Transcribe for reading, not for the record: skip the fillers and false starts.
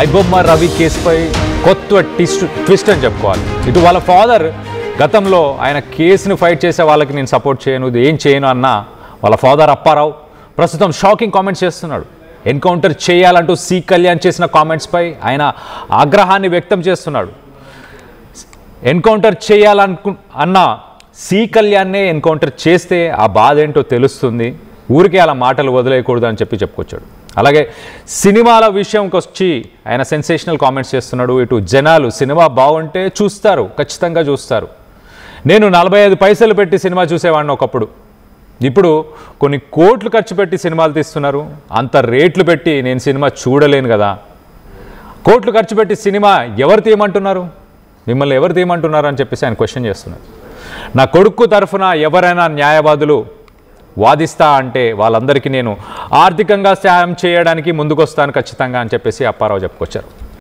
ఐబొమ్మ రవి కేసుపై కొత్త ట్విస్ట్ అని చెప్పుకోవాలి. ఇటు వాళ్ళ ఫాదర్ గతంలో ఆయన కేసుని ఫైట్ చేసే వాళ్ళకి నేను సపోర్ట్ చేయను, ఇది ఏం చేయను అన్న వాళ్ళ ఫాదర్ అప్పారావు ప్రస్తుతం షాకింగ్ కామెంట్స్ చేస్తున్నాడు. ఎన్కౌంటర్ చేయాలంటూ సి కళ్యాణ్ చేసిన కామెంట్స్పై ఆయన ఆగ్రహాన్ని వ్యక్తం చేస్తున్నాడు. ఎన్కౌంటర్ అన్న సి కళ్యాణ్నే ఎన్కౌంటర్ చేస్తే ఆ బాధ ఏంటో తెలుస్తుంది, ఊరికే అలా మాటలు వదిలేయకూడదు అని చెప్పుకొచ్చాడు. అలాగే సినిమాల విషయంకి వచ్చి ఆయన సెన్సేషనల్ కామెంట్స్ చేస్తున్నాడు. ఇటు జనాలు సినిమా బాగుంటే చూస్తారు, ఖచ్చితంగా చూస్తారు. నేను 45 పైసలు పెట్టి సినిమా చూసేవాడిని ఒకప్పుడు, ఇప్పుడు కొన్ని కోట్లు ఖర్చు పెట్టి సినిమాలు తీస్తున్నారు. అంత రేట్లు పెట్టి నేను సినిమా చూడలేను కదా. కోట్లు ఖర్చు పెట్టి సినిమా ఎవరు తీయమంటున్నారు, మిమ్మల్ని ఎవరు తీయమంటున్నారు అని చెప్పేసి ఆయన క్వశ్చన్ చేస్తున్నారు. నా కొడుకు తరఫున ఎవరైనా న్యాయవాదులు వాదిస్తా అంటే వాళ్ళందరికీ నేను ఆర్థికంగా సాయం చేయడానికి ముందుకొస్తాను ఖచ్చితంగా అని చెప్పేసి అప్పారావు చెప్పుకొచ్చారు.